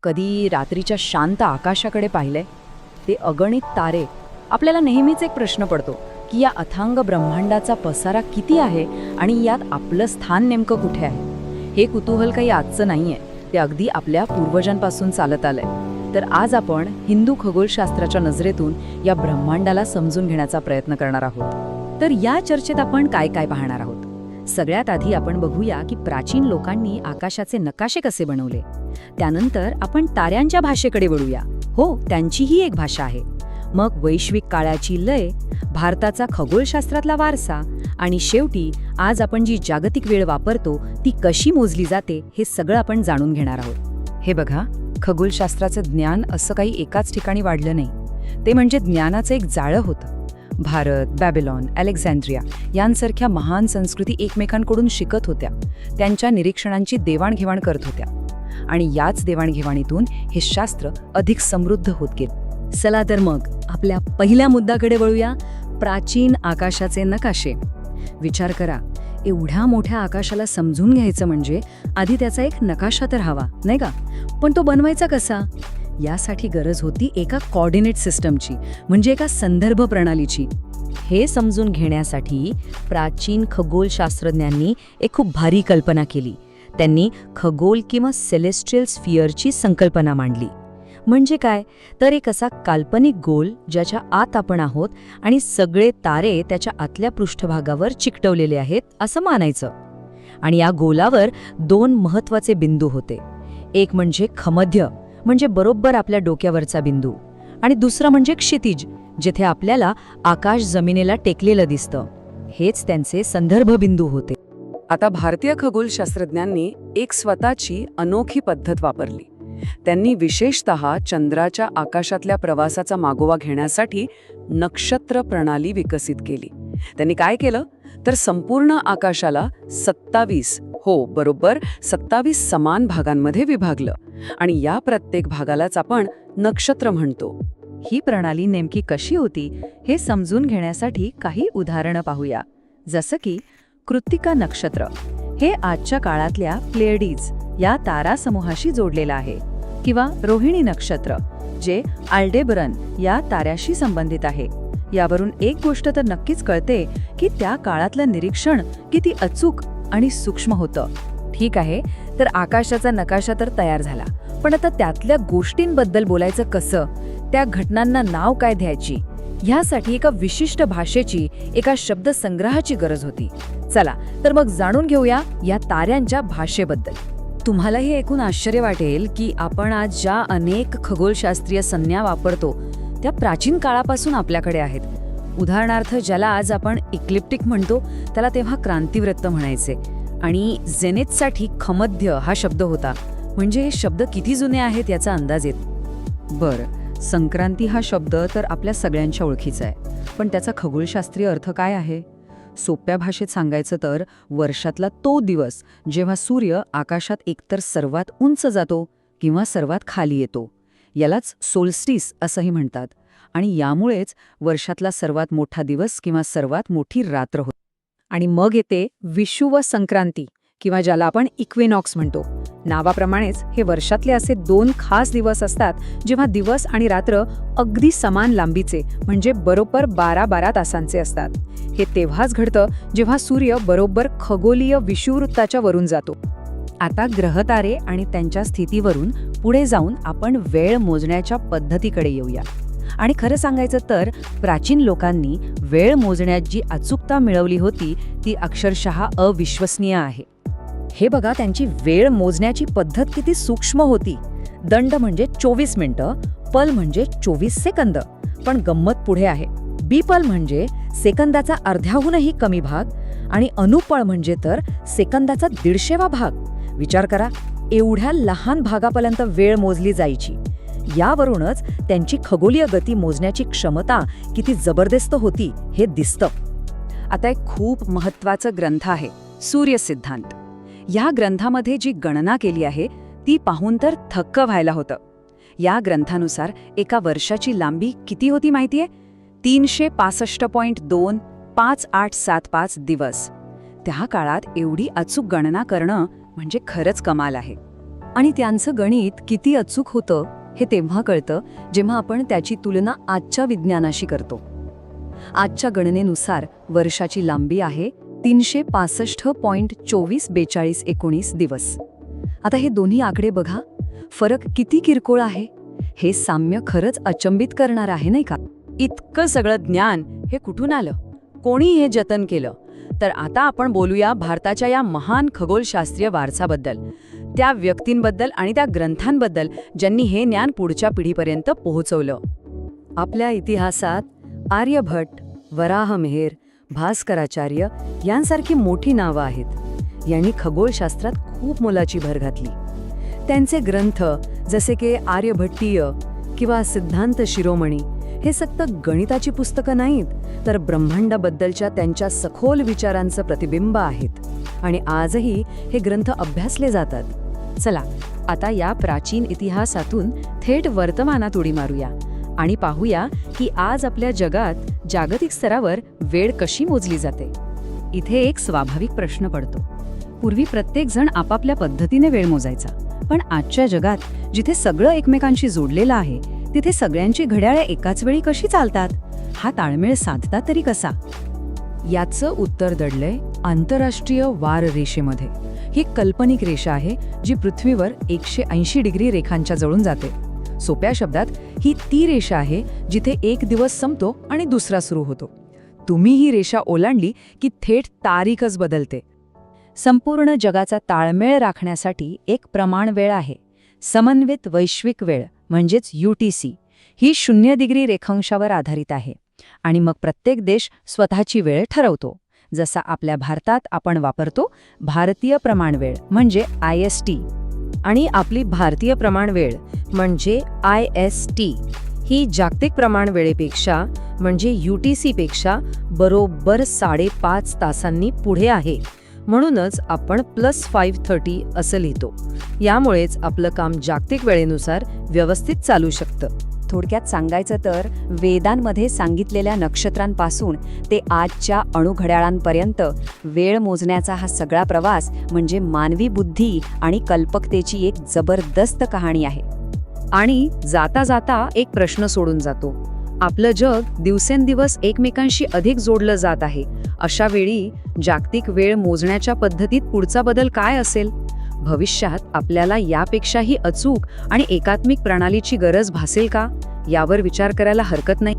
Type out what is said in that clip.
कधी रात्रीच्या शांत आकाशाकडे पाहिलंय? ते अगणित तारे. आपल्याला नेहमीच एक प्रश्न पडतो की या अथांग ब्रह्मांडाचा पसारा किती आहे आणि यात आपलं स्थान नेमकं कुठे आहे. हे कुतूहल काही आजचं नाहीये, ते अगदी आपल्या पूर्वजांपासून चालत आलंय. तर आज आपण हिंदू खगोलशास्त्राच्या नजरेतून या ब्रह्मांडाला समजून घेण्याचा प्रयत्न करणार आहोत. तर या चर्चेत आपण काय काय पाहणार आहोत? सगळ्यात आधी आपण बघूया की प्राचीन लोकांनी आकाशाचे नकाशे कसे बनवले. त्यानंतर आपण ताऱ्यांच्या भाषेकडे वळूया. हो, त्यांचीही एक भाषा आहे. मग वैश्विक काळाची लय, भारताचा खगोलशास्त्रातला वारसा आणि शेवटी आज आपण जी जागतिक वेळ वापरतो ती कशी मोजली जाते हे सगळं आपण जाणून घेणार आहोत. हे बघा, खगोलशास्त्राचं ज्ञान असं काही एकाच ठिकाणी वाढलं नाही. ते म्हणजे ज्ञानाचं एक जाळं होतं. भारत, बॅबिलॉन, अलेक्झांड्रिया यांसारख्या महान संस्कृती एकमेकांकडून शिकत होत्या, त्यांच्या निरीक्षणांची देवाणघेवाण करत होत्या आणि याच देवाणघेवाणीतून हे शास्त्र अधिक समृद्ध होत गेले. चला तर मग आपल्या पहिल्या मुद्द्याकडे वळूया, प्राचीन आकाशाचे नकाशे. विचार करा, एवढ्या मोठ्या आकाशाला समजून घ्यायचं म्हणजे आधी त्याचा एक नकाशा तर हवा, नाही का? पण तो बनवायचा कसा? यासाठी गरज होती एका कोऑर्डिनेट सिस्टमची, म्हणजे एका संदर्भ प्रणालीची. हे समजून घेण्यासाठी प्राचीन खगोलशास्त्रज्ञांनी एक खूप भारी कल्पना केली. त्यांनी खगोल किंवा सेलेस्टियल स्फिअरची संकल्पना मांडली. म्हणजे काय? तर एक असा काल्पनिक गोल ज्याच्या आत आपण आहोत आणि सगळे तारे त्याच्या आतल्या पृष्ठभागावर चिकटवलेले आहेत असं मानायचं. आणि या गोलावर दोन महत्त्वाचे बिंदू होते. एक म्हणजे खमध्य, म्हणजे बरोबर आपल्या डोक्यावरचा बिंदू, आणि दुसरा म्हणजे क्षितिज, जिथे आपल्याला आकाश जमिनीला टेकलेलं दिसतं. हेच त्यांचे संदर्भ बिंदू होते. आता भारतीय खगोलशास्त्रज्ञांनी एक स्वतःची अनोखी पद्धत वापरली. त्यांनी विशेषतः चंद्राच्या आकाशातल्या प्रवासाचा मागोवा घेण्यासाठी नक्षत्र प्रणाली विकसित केली. त्यांनी काय केलं तर संपूर्ण आकाशाला 27 समान भागांमध्ये विभागलं आणि या प्रत्येक भागालाच आपण नक्षत्र म्हणतो. ही प्रणाली नेमकी कशी होती हे समजून घेण्यासाठी काही उदाहरणं पाहूया. जसं की कृत्तिका नक्षत्र. हे आजच्या काळातल्या प्लेयडीज या तारासमूहाशी जोडलेलं आहे. किंवा रोहिणी नक्षत्र, जे अल्डेबरन या ताऱ्याशी संबंधित आहे. यावरून एक गोष्ट तर नक्कीच कळते की त्या काळातलं निरीक्षण किती अचूक आणि सूक्ष्म होतं. ठीक आहे, तर आकाशाचा नकाशा तर तयार झाला, पण आता त्यातल्या गोष्टींबद्दल बोलायचं कसं? त्या घटनांना नाव काय द्यायची? ह्यासाठी एका विशिष्ट भाषेची, एका शब्दसंग्रहाची गरज होती. चला तर मग जाणून घेऊया या ताऱ्यांच्या भाषेबद्दल. तुम्हाला हे ऐकून आश्चर्य वाटेल की आपण आज ज्या अनेक खगोलशास्त्रीय संज्ञा वापरतो त्या प्राचीन काळापासून आपल्याकडे आहेत. उदाहरणार्थ, ज्याला आज आपण इक्लिप्टिक म्हणतो त्याला तेव्हा क्रांतिवृत्त म्हणायचे, आणि झेनेथसाठी खमध्य हा शब्द होता. म्हणजे हे शब्द किती जुने आहेत याचा अंदाज येत. बरं, संक्रांती हा शब्द तर आपल्या सगळ्यांच्या ओळखीचा आहे, पण त्याचा खगोलशास्त्रीय अर्थ काय आहे? सोप्या भाषेत सांगायचं तर वर्षातला तो दिवस जेव्हा सूर्य आकाशात एकतर सर्वात उंच जातो किंवा सर्वात खाली येतो. यालाच सोल्स्टिस असंही म्हणतात. आणि यामुळेच वर्षातला सर्वात मोठा दिवस किंवा सर्वात मोठी रात्र होते. आणि मग येते विषुव संक्रांती, किंवा ज्याला आपण इक्विनॉक्स म्हणतो. नावाप्रमाणेच हे वर्षातले असे दोन खास दिवस असतात जेव्हा दिवस आणि रात्र अगदी समान लांबीचे, म्हणजे बरोबर 12-12 तासांचे असतात. हे तेव्हाच घडतं जेव्हा सूर्य बरोबर खगोलीय विषुववृत्ताच्या वरून जातो. आता ग्रहतारे आणि त्यांच्या स्थितीवरून पुढे जाऊन आपण वेळ मोजण्याच्या पद्धतीकडे येऊया. आणि खरं सांगायचं तर प्राचीन लोकांनी वेळ मोजण्यात जी अचूकता मिळवली होती ती अक्षरशः अविश्वसनीय आहे. हे बघा, त्यांची वेळ मोजण्याची पद्धत किती सूक्ष्म होती. दंड म्हणजे 24 मिनिटं, पल म्हणजे 24 सेकंद. पण गंमत पुढे आहे. बीपल म्हणजे सेकंदाचा अर्ध्याहूनही कमी भाग, आणि अनुपळ म्हणजे तर सेकंदाचा 150वा भाग. विचार करा, एवढ्या लहान भागापर्यंत वेळ मोजली जायची. यावरूनच त्यांची खगोलीय गती मोजण्याची क्षमता किती जबरदस्त होती हे दिसतं. आता एक खूप महत्त्वाचा ग्रंथ आहे, सूर्यसिद्धांत. या ग्रंथामध्ये जी गणना केली आहे ती पाहून तर थक्क व्हायला होतं. या ग्रंथानुसार एका वर्षाची लांबी किती होती माहितीये? 365.25875 दिवस. त्या काळात एवढी अचूक गणना करणं म्हणजे खरंच कमाल आहे. आणि त्यांचं गणित किती अचूक होतं हे तेव्हा कळतं जेव्हा आपण त्याची तुलना आजच्या विज्ञानाशी करतो. आजच्या गणनेनुसार वर्षाची लांबी आहे 365.244219 दिवस. आता हे दोन्ही आकडे बघा, फरक किती किरकोळ आहे. हे साम्य खरंच अचंबित करणार आहे, नाही का? इतकं सगळं ज्ञान हे कुठून आलं? कोणी हे जतन केलं? तर आता आपण बोलूया भारताच्या या महान खगोलशास्त्रीय वारसाबद्दल, त्या व्यक्तींबद्दल आणि त्या ग्रंथांबद्दल ज्यांनी हे ज्ञान पुढच्या पिढीपर्यंत पोहोचवलं. आपल्या इतिहासात आर्यभट्ट, वराहमिहिर, भास्कराचार्य यांसारखी मोठी नावं आहेत. यांनी खगोलशास्त्रात खूप मोलाची भर घातली. त्यांचे ग्रंथ जसे की आर्यभट्टीय किंवा सिद्धांत शिरोमणी हे फक्त गणिताची पुस्तकं नाहीत, तर ब्रह्मांडाबद्दलच्या त्यांच्या सखोल विचारांचं प्रतिबिंब आहेत. आणि आजही हे ग्रंथ अभ्यासले जातात. चला आता या प्राचीन इतिहासातून थेट वर्तमानात उडी मारूया आणि पाहूया की आज आपल्या जगात जागतिक स्तरावर वेळ कशी मोजली जाते. इथे एक स्वाभाविक प्रश्न पडतो. पूर्वी प्रत्येक जण आपापल्या पद्धतीने वेळ मोजायचा, पण आजच्या जगात जिथे सगळं एकमेकांशी जोडलेलं आहे तिथे सगळ्यांची घड्याळे एकाच वेळी कशी चालतात? हा ताळमेळ साधता तरी कसा? याचं उत्तर दडलंय आंतरराष्ट्रीय वार रेषेमध्ये. ही काल्पनिक रेषा आहे जी पृथ्वीवर 180 डिग्री रेखांच्या जवळून जाते. सोप्या शब्दात ही ती रेषा आहे जिथे एक दिवस संपतो आणि दुसरा सुरू होतो. तुम्ही ही रेषा ओलांडली की थेट तारीखच बदलते. संपूर्ण जगाचा ताळमेळ राखण्यासाठी एक प्रमाण वेळ आहे, समन्वित वैश्विक वेळ म्हणजेच UTC. ही 0 डिग्री रेखांशावर आधारित आहे आणि मग प्रत्येक देश स्वतःची वेळ ठरवतो. जसा आपल्या भारतात आपण वापरतो भारतीय प्रमाणवेळ म्हणजे IST, आणि आपली भारतीय प्रमाणवेळ म्हणजे IST ही जागतिक प्रमाणवेळेपेक्षा म्हणजे UTC पेक्षा बरोबर 5.5 तासांनी पुढे आहे. म्हणूनच आपण +530 असं लिहितो. यामुळेच आपलं काम जागतिक वेळेनुसार व्यवस्थित चालू शकतं. थोडक्यात सांगायचं तर वेदांमध्ये सांगितलेल्या नक्षत्रांपासून ते आजच्या अणुघड्याळांपर्यंत वेळ मोजण्याचा हा सगळा प्रवास म्हणजे मानवी बुद्धी आणि कल्पकतेची एक जबरदस्त कहाणी आहे. आणि जाता जाता एक प्रश्न सोडून जातो. आपलं जग दिवसेंदिवस एकमेकांशी अधिक जोडलं जात आहे. अशा वेळी जागतिक वेळ मोजण्याच्या पद्धतीत पुढचा बदल काय असेल? भविष्यात आपल्याला यापेक्षाही अचूक आणि एकात्मिक प्रणालीची गरज भासेल का? यावर विचार करायला हरकत नाही.